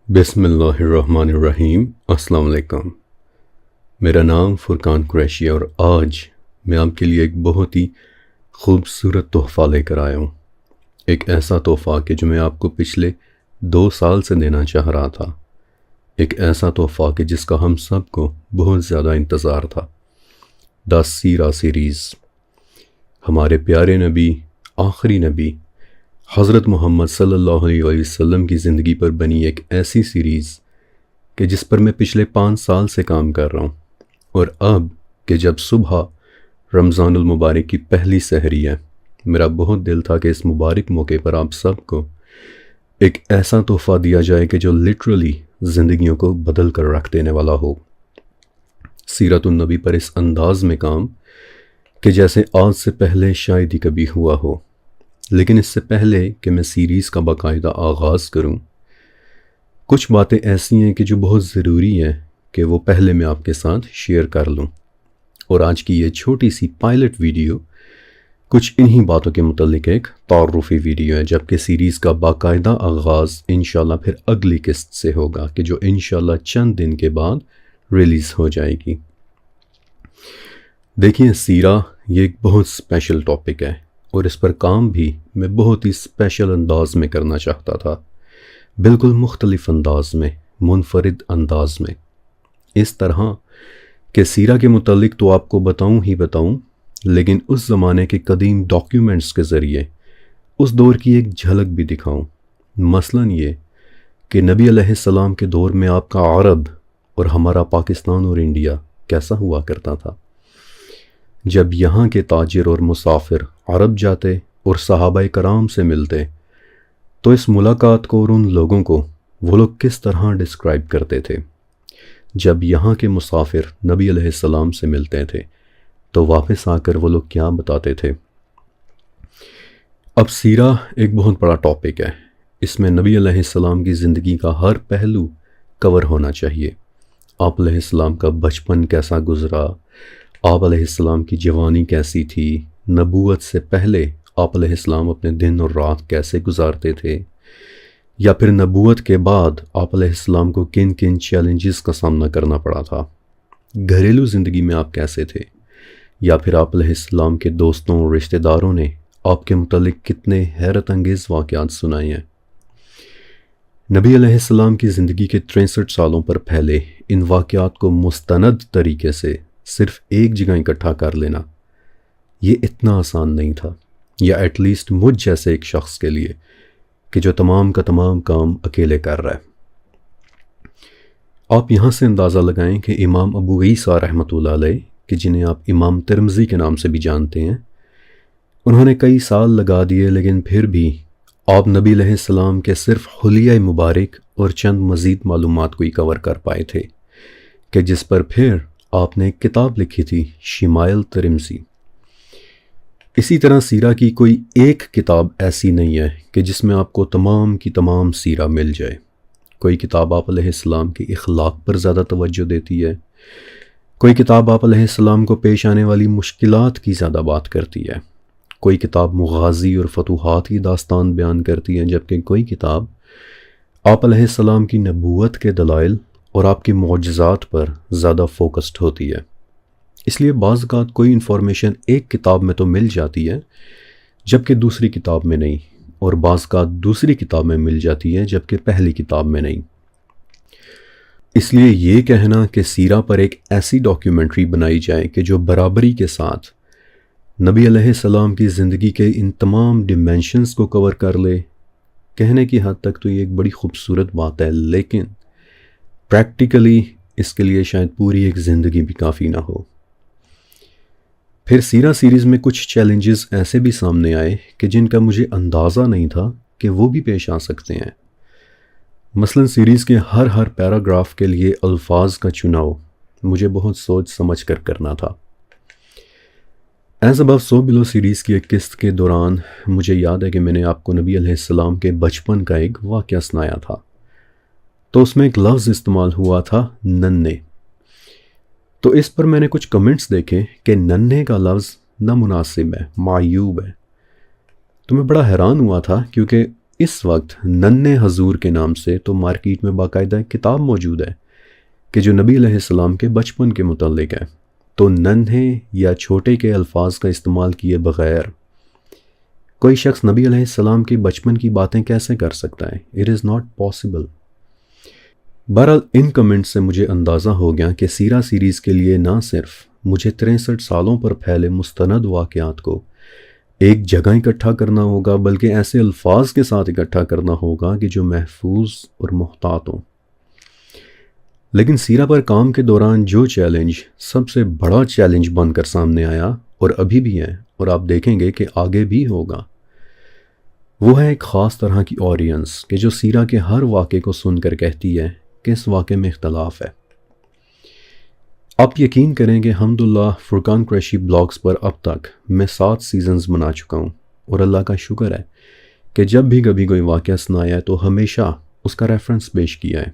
بسم اللہ الرحمن الرحیم۔ السلام علیکم۔ میرا نام فرقان قریشی ہے اور آج میں آپ کے لیے ایک بہت ہی خوبصورت تحفہ لے کر آیا ہوں۔ ایک ایسا تحفہ کہ جو میں آپ کو پچھلے 2 سال سے دینا چاہ رہا تھا۔ ایک ایسا تحفہ کہ جس کا ہم سب کو بہت زیادہ انتظار تھا۔ دا سیرہ سیریز، ہمارے پیارے نبی، آخری نبی حضرت محمد صلی اللہ علیہ وسلم کی زندگی پر بنی ایک ایسی سیریز کہ جس پر میں پچھلے 5 سال سے کام کر رہا ہوں، اور اب کہ جب صبح رمضان المبارک کی پہلی سحری ہے، میرا بہت دل تھا کہ اس مبارک موقع پر آپ سب کو ایک ایسا تحفہ دیا جائے کہ جو لٹرلی زندگیوں کو بدل کر رکھ دینے والا ہو۔ سیرت النبی پر اس انداز میں کام کہ جیسے آج سے پہلے شاید ہی کبھی ہوا ہو۔ لیکن اس سے پہلے کہ میں سیریز کا باقاعدہ آغاز کروں، کچھ باتیں ایسی ہیں کہ جو بہت ضروری ہیں کہ وہ پہلے میں آپ کے ساتھ شیئر کر لوں، اور آج کی یہ چھوٹی سی پائلٹ ویڈیو کچھ انہی باتوں کے متعلق ایک تعارفی ویڈیو ہے، جبکہ سیریز کا باقاعدہ آغاز انشاءاللہ پھر اگلی قسط سے ہوگا کہ جو انشاءاللہ چند دن کے بعد ریلیز ہو جائے گی۔ دیکھیں، سیرہ یہ ایک بہت اسپیشل ٹاپک ہے، اور اس پر کام بھی میں بہت ہی اسپیشل انداز میں کرنا چاہتا تھا، بالکل مختلف انداز میں، منفرد انداز میں، اس طرح کہ سیرہ کے متعلق تو آپ کو بتاؤں، لیکن اس زمانے کے قدیم ڈاکیومنٹس کے ذریعے اس دور کی ایک جھلک بھی دکھاؤں۔ مثلاً یہ کہ نبی علیہ السلام کے دور میں آپ کا عرب اور ہمارا پاکستان اور انڈیا کیسا ہوا کرتا تھا۔ جب یہاں کے تاجر اور مسافر عرب جاتے اور صحابہ کرام سے ملتے تو اس ملاقات کو اور ان لوگوں کو وہ لوگ کس طرح ڈسکرائب کرتے تھے۔ جب یہاں کے مسافر نبی علیہ السلام سے ملتے تھے تو واپس آ کر وہ لوگ کیا بتاتے تھے۔ اب سیرہ ایک بہت بڑا ٹاپک ہے، اس میں نبی علیہ السلام کی زندگی کا ہر پہلو کور ہونا چاہیے۔ آپ علیہ السلام کا بچپن کیسا گزرا، آپ علیہ السلام کی جوانی کیسی تھی، نبوت سے پہلے آپ علیہ السلام اپنے دن اور رات کیسے گزارتے تھے، یا پھر نبوت کے بعد آپ علیہ السلام کو کن کن چیلنجز کا سامنا کرنا پڑا تھا، گھریلو زندگی میں آپ کیسے تھے، یا پھر آپ علیہ السلام کے دوستوں اور رشتہ داروں نے آپ کے متعلق کتنے حیرت انگیز واقعات سنائے ہیں۔ نبی علیہ السلام کی زندگی کے 63 سالوں پر پھیلے ان واقعات کو مستند طریقے سے صرف ایک جگہ اکٹھا کر لینا یہ اتنا آسان نہیں تھا، یا ایٹ لیسٹ مجھ جیسے ایک شخص کے لیے کہ جو تمام کا تمام کام اکیلے کر رہا ہے۔ آپ یہاں سے اندازہ لگائیں کہ امام ابو عیسیٰ رحمۃ اللہ علیہ، کہ جنہیں آپ امام ترمذی کے نام سے بھی جانتے ہیں، انہوں نے کئی سال لگا دیے، لیکن پھر بھی آپ نبی علیہ السلام کے صرف حلیہ مبارک اور چند مزید معلومات کو ہی کور کر پائے تھے، کہ جس پر پھر آپ نے ایک کتاب لکھی تھی، شمائل ترمذی۔ اسی طرح سیرہ کی کوئی ایک کتاب ایسی نہیں ہے کہ جس میں آپ کو تمام کی تمام سیرہ مل جائے۔ کوئی کتاب آپ علیہ السلام کے اخلاق پر زیادہ توجہ دیتی ہے، کوئی کتاب آپ علیہ السلام کو پیش آنے والی مشکلات کی زیادہ بات کرتی ہے، کوئی کتاب مغازی اور فتوحات کی داستان بیان کرتی ہے، جبکہ کوئی کتاب آپ علیہ السلام کی نبوت کے دلائل اور آپ کے معجزات پر زیادہ فوکسڈ ہوتی ہے۔ اس لیے بعض اوقات کوئی انفارمیشن ایک کتاب میں تو مل جاتی ہے جبکہ دوسری کتاب میں نہیں، اور بعض اوقات دوسری کتاب میں مل جاتی ہے جبکہ پہلی کتاب میں نہیں۔ اس لیے یہ کہنا کہ سیرہ پر ایک ایسی ڈاکیومنٹری بنائی جائے کہ جو برابری کے ساتھ نبی علیہ السلام کی زندگی کے ان تمام ڈیمینشنز کو کور کر لے، کہنے کی حد تک تو یہ ایک بڑی خوبصورت بات ہے، لیکن پریکٹیکلی اس کے لیے شاید پوری ایک زندگی بھی کافی نہ ہو۔ پھر سیرہ سیریز میں کچھ چیلنجز ایسے بھی سامنے آئے کہ جن کا مجھے اندازہ نہیں تھا کہ وہ بھی پیش آ سکتے ہیں۔ مثلاً سیریز کے ہر پیراگراف کے لیے الفاظ کا چناؤ مجھے بہت سوچ سمجھ کر کرنا تھا۔ ایز ابو سو بلو سیریز کی ایک قسط کے دوران مجھے یاد ہے کہ میں نے آپ کو نبی علیہ السلام کے بچپن کا ایک واقعہ سنایا تھا، تو اس میں ایک لفظ استعمال ہوا تھا، ننھے۔ تو اس پر میں نے کچھ کمنٹس دیکھے کہ ننھے کا لفظ نامناسب ہے، معیوب ہے۔ تو میں بڑا حیران ہوا تھا، کیونکہ اس وقت ننھے حضور کے نام سے تو مارکیٹ میں باقاعدہ ایک کتاب موجود ہے کہ جو نبی علیہ السلام کے بچپن کے متعلق ہے، تو ننھے یا چھوٹے کے الفاظ کا استعمال کیے بغیر کوئی شخص نبی علیہ السلام کے بچپن کی باتیں کیسے کر سکتا ہے؟ It is not possible. بہرحال ان کمنٹ سے مجھے اندازہ ہو گیا کہ سیرہ سیریز کے لیے نہ صرف مجھے 63 سالوں پر پھیلے مستند واقعات کو ایک جگہ اکٹھا کرنا ہوگا، بلکہ ایسے الفاظ کے ساتھ اکٹھا کرنا ہوگا کہ جو محفوظ اور محتاط ہوں۔ لیکن سیرہ پر کام کے دوران جو چیلنج سب سے بڑا چیلنج بن کر سامنے آیا اور ابھی بھی ہے اور آپ دیکھیں گے کہ آگے بھی ہوگا، وہ ہے ایک خاص طرح کی آڈینس کہ جو سیرہ کے ہر واقعے کو سن کر کہتی ہے کہ اس واقعے میں اختلاف ہے۔ آپ یقین کریں کہ الحمدللہ فرقان قریشی بلاگز پر اب تک میں 7 سیزنز بنا چکا ہوں، اور اللہ کا شکر ہے کہ جب بھی کبھی کوئی واقعہ سنایا ہے تو ہمیشہ اس کا ریفرنس پیش کیا ہے۔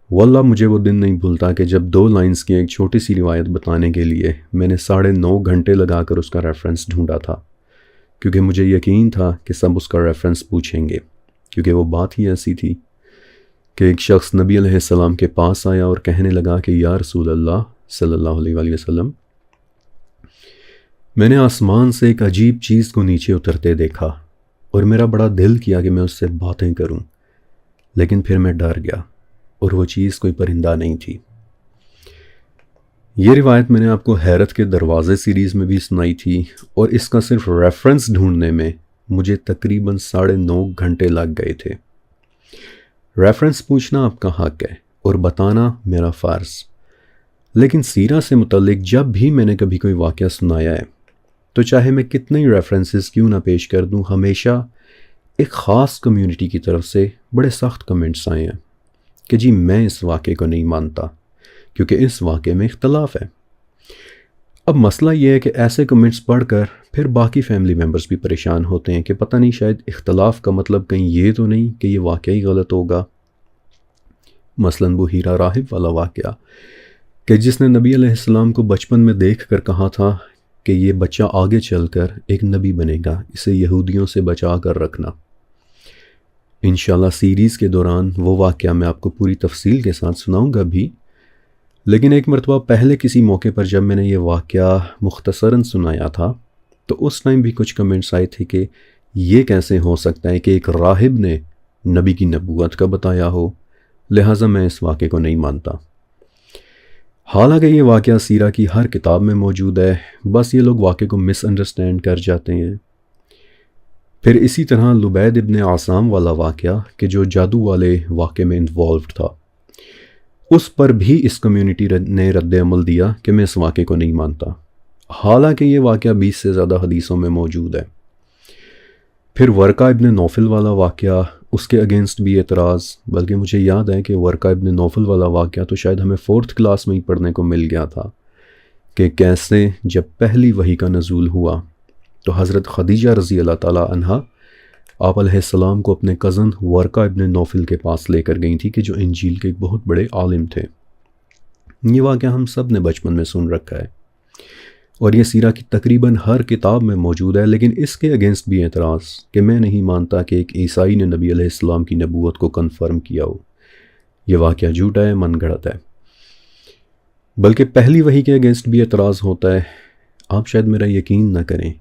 واللہ مجھے وہ دن نہیں بھولتا کہ جب 2 لائنز کی ایک چھوٹی سی روایت بتانے کے لیے میں نے 9.5 گھنٹے لگا کر اس کا ریفرنس ڈھونڈا تھا، کیونکہ مجھے یقین تھا کہ سب اس کا ریفرنس پوچھیں گے، کیونکہ وہ بات ہی ایسی تھی کہ ایک شخص نبی علیہ السلام کے پاس آیا اور کہنے لگا کہ یا رسول اللہ صلی اللہ علیہ وآلہ وسلم، میں نے آسمان سے ایک عجیب چیز کو نیچے اترتے دیکھا اور میرا بڑا دل کیا کہ میں اس سے باتیں کروں، لیکن پھر میں ڈر گیا اور وہ چیز کوئی پرندہ نہیں تھی۔ یہ روایت میں نے آپ کو حیرت کے دروازے سیریز میں بھی سنائی تھی، اور اس کا صرف ریفرنس ڈھونڈنے میں مجھے تقریباً 9.5 گھنٹے لگ گئے تھے۔ ریفرنس پوچھنا آپ کا حق ہے اور بتانا میرا فرض، لیکن سیرہ سے متعلق جب بھی میں نے کبھی کوئی واقعہ سنایا ہے تو چاہے میں کتنے ہی ریفرنسز کیوں نہ پیش کر دوں، ہمیشہ ایک خاص کمیونٹی کی طرف سے بڑے سخت کمنٹس آئے ہیں کہ جی میں اس واقعے کو نہیں مانتا کیونکہ اس واقعے میں اختلاف ہے۔ اب مسئلہ یہ ہے کہ ایسے کمنٹس پڑھ کر پھر باقی فیملی ممبرز بھی پریشان ہوتے ہیں کہ پتہ نہیں شاید اختلاف کا مطلب کہیں یہ تو نہیں کہ یہ واقعی غلط ہوگا۔ مثلاً وہ ہیرا راہب والا واقعہ کہ جس نے نبی علیہ السلام کو بچپن میں دیکھ کر کہا تھا کہ یہ بچہ آگے چل کر ایک نبی بنے گا، اسے یہودیوں سے بچا کر رکھنا۔ انشاءاللہ سیریز کے دوران وہ واقعہ میں آپ کو پوری تفصیل کے ساتھ سناؤں گا بھی، لیکن ایک مرتبہ پہلے کسی موقع پر جب میں نے یہ واقعہ مختصراً سنایا تھا تو اس ٹائم بھی کچھ کمنٹس آئے تھے کہ یہ کیسے ہو سکتا ہے کہ ایک راہب نے نبی کی نبوت کا بتایا ہو، لہٰذا میں اس واقعے کو نہیں مانتا۔ حالانکہ یہ واقعہ سیرہ کی ہر کتاب میں موجود ہے، بس یہ لوگ واقعے کو مس انڈرسٹینڈ کر جاتے ہیں۔ پھر اسی طرح لبید ابن عاصم والا واقعہ کہ جو جادو والے واقعے میں انوالوڈ تھا، اس پر بھی اس کمیونٹی نے رد عمل دیا کہ میں اس واقعے کو نہیں مانتا، حالانکہ یہ واقعہ 20 سے زیادہ حدیثوں میں موجود ہے۔ پھر ورقہ ابن نوفل والا واقعہ، اس کے اگینسٹ بھی اعتراض، بلکہ مجھے یاد ہے کہ ورقہ ابن نوفل والا واقعہ تو شاید ہمیں 4th کلاس میں ہی پڑھنے کو مل گیا تھا کہ کیسے جب پہلی وحی کا نزول ہوا تو حضرت خدیجہ رضی اللہ تعالیٰ عنہا آپ علیہ السلام کو اپنے کزن ورقہ ابن نوفل کے پاس لے کر گئی تھی کہ جو انجیل کے ایک بہت بڑے عالم تھے۔ یہ واقعہ ہم سب نے بچپن میں سن رکھا ہے اور یہ سیرہ کی تقریباً ہر کتاب میں موجود ہے، لیکن اس کے اگینسٹ بھی اعتراض کہ میں نہیں مانتا کہ ایک عیسائی نے نبی علیہ السلام کی نبوت کو کنفرم کیا ہو، یہ واقعہ جھوٹا ہے، من گھڑت ہے۔ بلکہ پہلی وحی کے اگینسٹ بھی اعتراض ہوتا ہے۔ آپ شاید میرا یقین نہ کریں،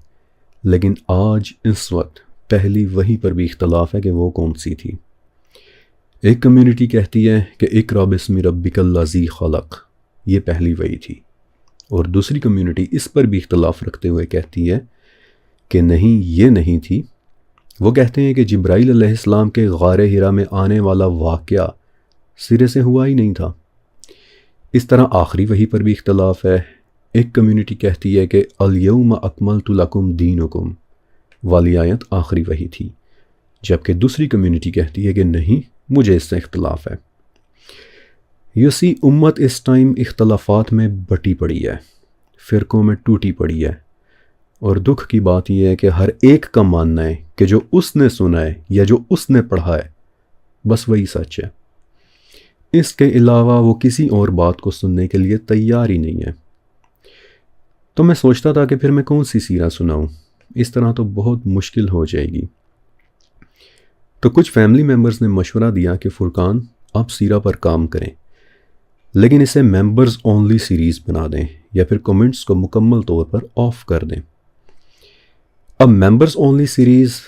لیکن آج اس وقت پہلی وحی پر بھی اختلاف ہے کہ وہ کون سی تھی۔ ایک کمیونٹی کہتی ہے کہ اقرأ باسم ربک الذی خلق، یہ پہلی وحی تھی، اور دوسری کمیونٹی اس پر بھی اختلاف رکھتے ہوئے کہتی ہے کہ نہیں، یہ نہیں تھی۔ وہ کہتے ہیں کہ جبرائیل علیہ السلام کے غار حرا میں آنے والا واقعہ سرے سے ہوا ہی نہیں تھا۔ اس طرح آخری وحی پر بھی اختلاف ہے۔ ایک کمیونٹی کہتی ہے کہ الیوم اکملت لکم دینکم والی آیت آخری وحی تھی، جبکہ دوسری کمیونٹی کہتی ہے کہ نہیں، مجھے اس سے اختلاف ہے۔ یوسی امت اس ٹائم اختلافات میں بٹی پڑی ہے، فرقوں میں ٹوٹی پڑی ہے، اور دکھ کی بات یہ ہے کہ ہر ایک کا ماننا ہے کہ جو اس نے سنا ہے یا جو اس نے پڑھا ہے بس وہی سچ ہے، اس کے علاوہ وہ کسی اور بات کو سننے کے لیے تیار ہی نہیں ہے۔ تو میں سوچتا تھا کہ پھر میں کون سی سیرہ سناؤں، اس طرح تو بہت مشکل ہو جائے گی۔ تو کچھ فیملی ممبرز نے مشورہ دیا کہ فرقان آپ سیرہ پر کام کریں، لیکن اسے ممبرز اونلی سیریز بنا دیں یا پھر کمنٹس کو مکمل طور پر آف کر دیں۔ اب ممبرز اونلی سیریز،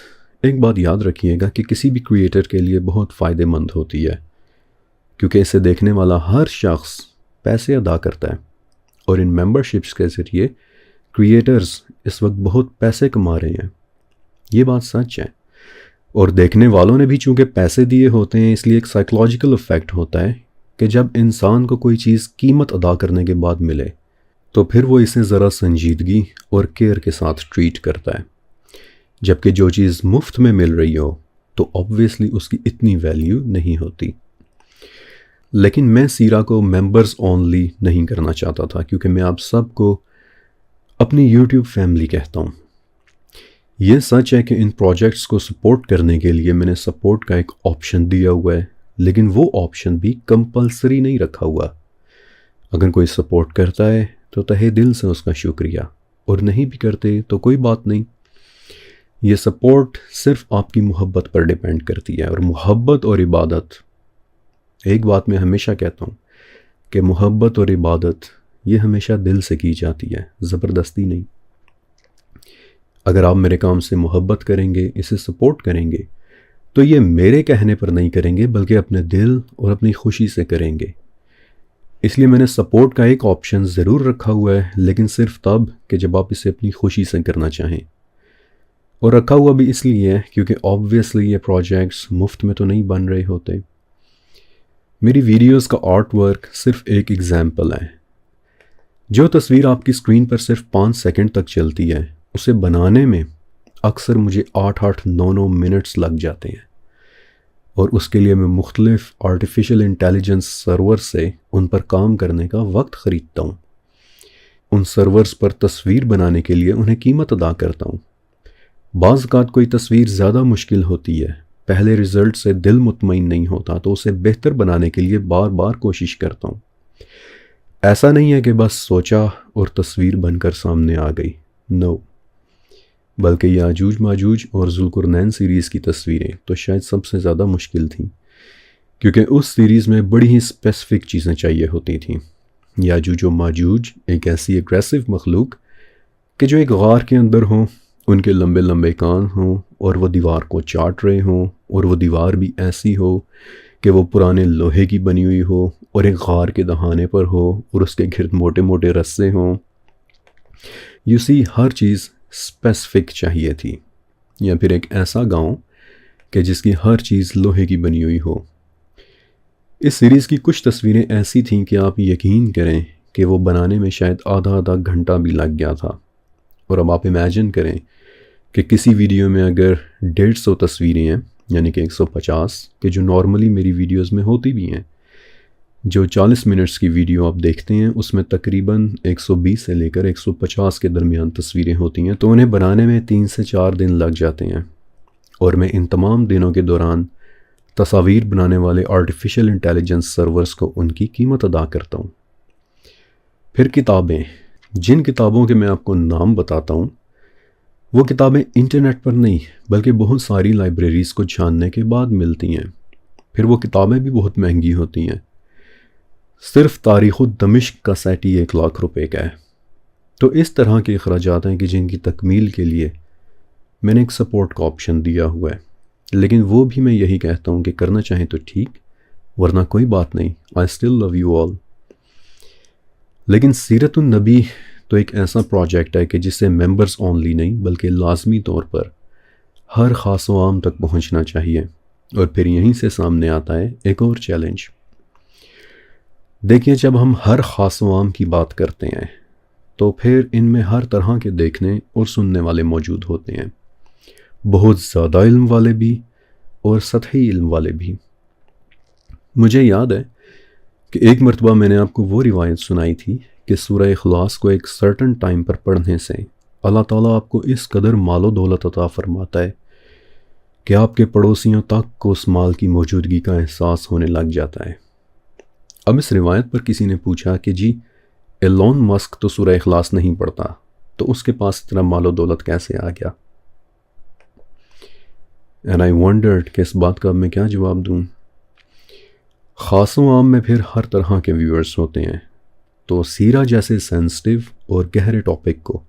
ایک بات یاد رکھیے گا کہ کسی بھی کریٹر کے لیے بہت فائدہ مند ہوتی ہے، کیونکہ اسے دیکھنے والا ہر شخص پیسے ادا کرتا ہے، اور ان ممبرشپس کے ذریعے کریٹرز اس وقت بہت پیسے کما رہے ہیں۔ یہ بات سچ ہے، اور دیکھنے والوں نے بھی چونکہ پیسے دیے ہوتے ہیں، اس لیے ایک سائیکلوجیکل ایفیکٹ ہوتا ہے کہ جب انسان کو کوئی چیز قیمت ادا کرنے کے بعد ملے تو پھر وہ اسے ذرا سنجیدگی اور کیئر کے ساتھ ٹریٹ کرتا ہے، جبکہ جو چیز مفت میں مل رہی ہو تو آبویسلی اس کی اتنی ویلیو نہیں ہوتی۔ لیکن میں سیرہ کو ممبرز اونلی نہیں کرنا چاہتا تھا، کیونکہ میں آپ سب کو اپنی یوٹیوب فیملی کہتا ہوں۔ یہ سچ ہے کہ ان پروجیکٹس کو سپورٹ کرنے کے لیے میں نے سپورٹ کا ایک آپشن دیا ہوا ہے، لیکن وہ آپشن بھی کمپلسری نہیں رکھا ہوا۔ اگر کوئی سپورٹ کرتا ہے تو تہہ دل سے اس کا شکریہ، اور نہیں بھی کرتے تو کوئی بات نہیں۔ یہ سپورٹ صرف آپ کی محبت پر ڈیپینڈ کرتی ہے، اور محبت اور عبادت، ایک بات میں ہمیشہ کہتا ہوں کہ محبت اور عبادت یہ ہمیشہ دل سے کی جاتی ہے، زبردستی نہیں۔ اگر آپ میرے کام سے محبت کریں گے، اسے سپورٹ کریں گے، تو یہ میرے کہنے پر نہیں کریں گے بلکہ اپنے دل اور اپنی خوشی سے کریں گے۔ اس لیے میں نے سپورٹ کا ایک آپشن ضرور رکھا ہوا ہے، لیکن صرف تب کہ جب آپ اسے اپنی خوشی سے کرنا چاہیں، اور رکھا ہوا بھی اس لیے ہے کیونکہ آبویسلی یہ پروجیکٹس مفت میں تو نہیں بن رہے ہوتے۔ میری ویڈیوز کا آرٹ ورک صرف ایک ایگزامپل ہے۔ جو تصویر آپ کی اسکرین پر صرف 5 سیکنڈ تک چلتی ہے، اسے بنانے میں اکثر مجھے 8-9 منٹس لگ جاتے ہیں، اور اس کے لیے میں مختلف آرٹیفیشل انٹیلیجنس سرور سے ان پر کام کرنے کا وقت خریدتا ہوں۔ ان سرورز پر تصویر بنانے کے لیے انہیں قیمت ادا کرتا ہوں۔ بعض اوقات کوئی تصویر زیادہ مشکل ہوتی ہے، پہلے رزلٹ سے دل مطمئن نہیں ہوتا، تو اسے بہتر بنانے کے لیے بار بار کوشش کرتا ہوں۔ ایسا نہیں ہے کہ بس سوچا اور تصویر بن کر سامنے آ گئی، نو، بلکہ یاجوج ماجوج اور ذوالقرنین سیریز کی تصویریں تو شاید سب سے زیادہ مشکل تھیں، کیونکہ اس سیریز میں بڑی ہی اسپیسیفک چیزیں چاہیے ہوتی تھیں۔ یاجوج و ماجوج ایک ایسی اگریسو مخلوق کہ جو ایک غار کے اندر ہوں، ان کے لمبے لمبے کان ہوں، اور وہ دیوار کو چاٹ رہے ہوں، اور وہ دیوار بھی ایسی ہو کہ وہ پرانے لوہے کی بنی ہوئی ہو، اور ایک غار کے دہانے پر ہو، اور اس کے گرد موٹے موٹے رسے ہوں۔ یو سی، ہر چیز اسپیسیفک چاہیے تھی، یا پھر ایک ایسا گاؤں کہ جس کی ہر چیز لوہے کی بنی ہوئی ہو۔ اس سیریز کی کچھ تصویریں ایسی تھیں کہ آپ یقین کریں کہ وہ بنانے میں شاید آدھا گھنٹہ بھی لگ گیا تھا، اور اب آپ امیجن کریں کہ کسی ویڈیو میں اگر 150 تصویریں ہیں، یعنی کہ 150، کہ جو نارملی میری ویڈیوز میں ہوتی بھی ہیں، جو 40 منٹس کی ویڈیو آپ دیکھتے ہیں اس میں تقریباً 120 سے لے کر 150 کے درمیان تصویریں ہوتی ہیں، تو انہیں بنانے میں 3 سے 4 دن لگ جاتے ہیں، اور میں ان تمام دنوں کے دوران تصاویر بنانے والے آرٹیفیشل انٹیلیجنس سرورز کو ان کی قیمت ادا کرتا ہوں۔ پھر کتابیں، جن کتابوں کے میں آپ کو نام بتاتا ہوں، وہ کتابیں انٹرنیٹ پر نہیں بلکہ بہت ساری لائبریریز کو چھاننے کے بعد ملتی ہیں۔ پھر وہ کتابیں بھی بہت مہنگی ہوتی ہیں، صرف تاریخ دمشق کا سیٹ ہی 1 لاکھ روپے کا ہے۔ تو اس طرح کے اخراجات ہیں کہ جن کی تکمیل کے لیے میں نے ایک سپورٹ کا آپشن دیا ہوا ہے، لیکن وہ بھی میں یہی کہتا ہوں کہ کرنا چاہیں تو ٹھیک، ورنہ کوئی بات نہیں، I still love you all۔ لیکن سیرت النبی تو ایک ایسا پروجیکٹ ہے کہ جسے ممبرز اونلی نہیں بلکہ لازمی طور پر ہر خاص و عام تک پہنچنا چاہیے۔ اور پھر یہیں سے سامنے آتا ہے ایک اور چیلنج۔ دیکھیں، جب ہم ہر خاص و عام کی بات کرتے ہیں تو پھر ان میں ہر طرح کے دیکھنے اور سننے والے موجود ہوتے ہیں، بہت زیادہ علم والے بھی اور سطحی علم والے بھی۔ مجھے یاد ہے کہ ایک مرتبہ میں نے آپ کو وہ روایت سنائی تھی کہ سورہ اخلاص کو ایک سرٹن ٹائم پر پڑھنے سے اللہ تعالیٰ آپ کو اس قدر مال و دولت عطا فرماتا ہے کہ آپ کے پڑوسیوں تک کو اس مال کی موجودگی کا احساس ہونے لگ جاتا ہے۔ اب اس روایت پر کسی نے پوچھا کہ جی ایلون مسک تو سورہ اخلاص نہیں پڑھتا، تو اس کے پاس اتنا مال و دولت کیسے آ گیا؟ اینڈ آئی ونڈرڈ کہ اس بات کا اب میں کیا جواب دوں۔ خاص و عام میں پھر ہر طرح کے ویورز ہوتے ہیں، تو سیرہ جیسے سینسٹیو اور گہرے ٹاپک کو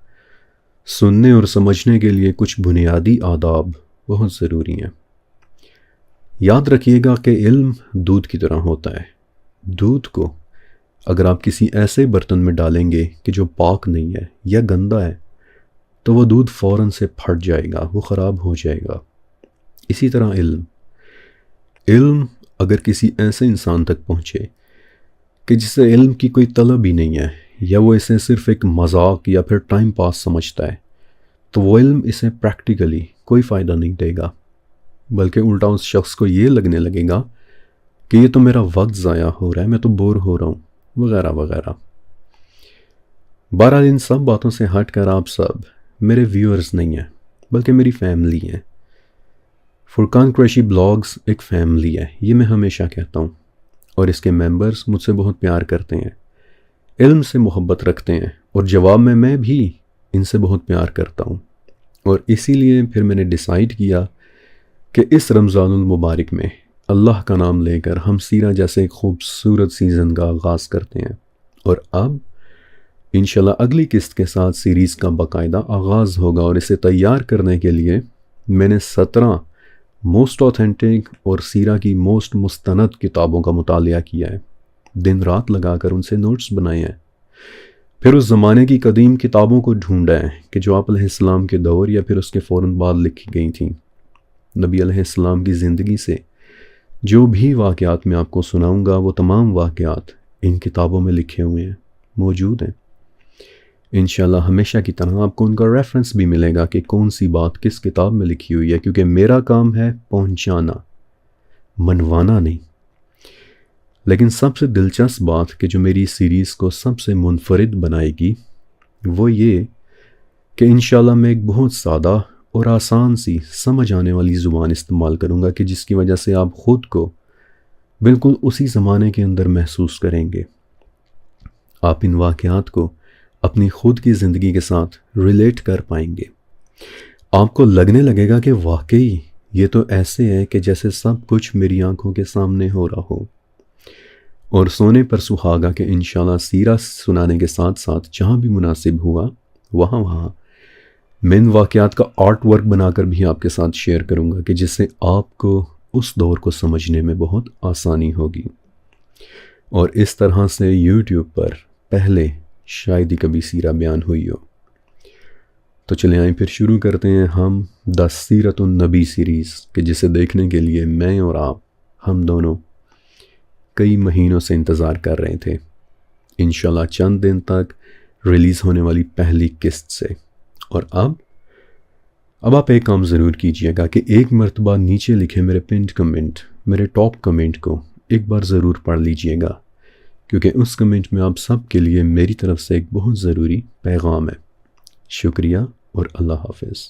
سننے اور سمجھنے کے لیے کچھ بنیادی آداب بہت ضروری ہیں۔ یاد رکھیے گا کہ علم دودھ کی طرح ہوتا ہے۔ دودھ کو اگر آپ کسی ایسے برتن میں ڈالیں گے کہ جو پاک نہیں ہے یا گندا ہے تو وہ دودھ فوراً سے پھٹ جائے گا، وہ خراب ہو جائے گا۔ اسی طرح علم اگر کسی ایسے انسان تک پہنچے کہ جسے علم کی کوئی طلب ہی نہیں ہے یا وہ اسے صرف ایک مذاق یا پھر ٹائم پاس سمجھتا ہے، تو وہ علم اسے پریکٹیکلی کوئی فائدہ نہیں دے گا، بلکہ الٹا اس شخص کو یہ لگنے لگے گا کہ یہ تو میرا وقت ضائع ہو رہا ہے، میں تو بور ہو رہا ہوں، وغیرہ وغیرہ۔ بہرحال ان سب باتوں سے ہٹ کر آپ سب میرے ویورز نہیں ہیں بلکہ میری فیملی ہیں۔ فرقان قریشی بلاگز ایک فیملی ہے، یہ میں ہمیشہ کہتا ہوں، اور اس کے ممبرز مجھ سے بہت پیار کرتے ہیں، علم سے محبت رکھتے ہیں، اور جواب میں بھی ان سے بہت پیار کرتا ہوں۔ اور اسی لیے پھر میں نے ڈیسائیڈ کیا کہ اس رمضان المبارک میں اللہ کا نام لے کر ہم سیرہ جیسے ایک خوبصورت سیزن کا آغاز کرتے ہیں، اور اب انشاءاللہ اگلی قسط کے ساتھ سیریز کا باقاعدہ آغاز ہوگا، اور اسے تیار کرنے کے لیے میں نے 17 موسٹ آتھینٹک اور سیرہ کی موسٹ مستند کتابوں کا مطالعہ کیا ہے، دن رات لگا کر ان سے نوٹس بنائے ہیں، پھر اس زمانے کی قدیم کتابوں کو ڈھونڈا ہے کہ جو آپ علیہ السلام کے دور یا پھر اس کے فوراً بعد لکھی گئی تھیں۔ نبی علیہ السلام کی زندگی سے جو بھی واقعات میں آپ کو سناؤں گا وہ تمام واقعات ان کتابوں میں لکھے ہوئے ہیں، موجود ہیں۔ انشاءاللہ ہمیشہ کی طرح آپ کو ان کا ریفرنس بھی ملے گا کہ کون سی بات کس کتاب میں لکھی ہوئی ہے، کیونکہ میرا کام ہے پہنچانا، منوانا نہیں۔ لیکن سب سے دلچسپ بات کہ جو میری سیریز کو سب سے منفرد بنائے گی وہ یہ کہ انشاءاللہ میں ایک بہت سادہ اور آسان سی سمجھ آنے والی زبان استعمال کروں گا کہ جس کی وجہ سے آپ خود کو بالکل اسی زمانے کے اندر محسوس کریں گے۔ آپ ان واقعات کو اپنی خود کی زندگی کے ساتھ ریلیٹ کر پائیں گے۔ آپ کو لگنے لگے گا کہ واقعی یہ تو ایسے ہے کہ جیسے سب کچھ میری آنکھوں کے سامنے ہو رہا ہو۔ اور سونے پر سہاگا کہ انشاءاللہ سیرہ سنانے کے ساتھ ساتھ جہاں بھی مناسب ہوا وہاں میں ان واقعات کا آرٹ ورک بنا کر بھی آپ کے ساتھ شیئر کروں گا کہ جس سے آپ کو اس دور کو سمجھنے میں بہت آسانی ہوگی۔ اور اس طرح سے یوٹیوب پر پہلے شاید ہی کبھی سیرہ بیان ہوئی ہو۔ تو چلیں آئیں پھر شروع کرتے ہیں ہم دا سیرت النبی سیریز، کہ جسے دیکھنے کے لیے میں اور آپ ہم دونوں کئی مہینوں سے انتظار کر رہے تھے، انشاءاللہ چند دن تک ریلیز ہونے والی پہلی قسط سے۔ اور اب آپ ایک کام ضرور کیجئے گا کہ ایک مرتبہ نیچے لکھے میرے پنڈ کمنٹ، میرے ٹاپ کمنٹ کو ایک بار ضرور پڑھ لیجئے گا، کیونکہ اس کمنٹ میں آپ سب کے لیے میری طرف سے ایک بہت ضروری پیغام ہے۔ شکریہ اور اللہ حافظ۔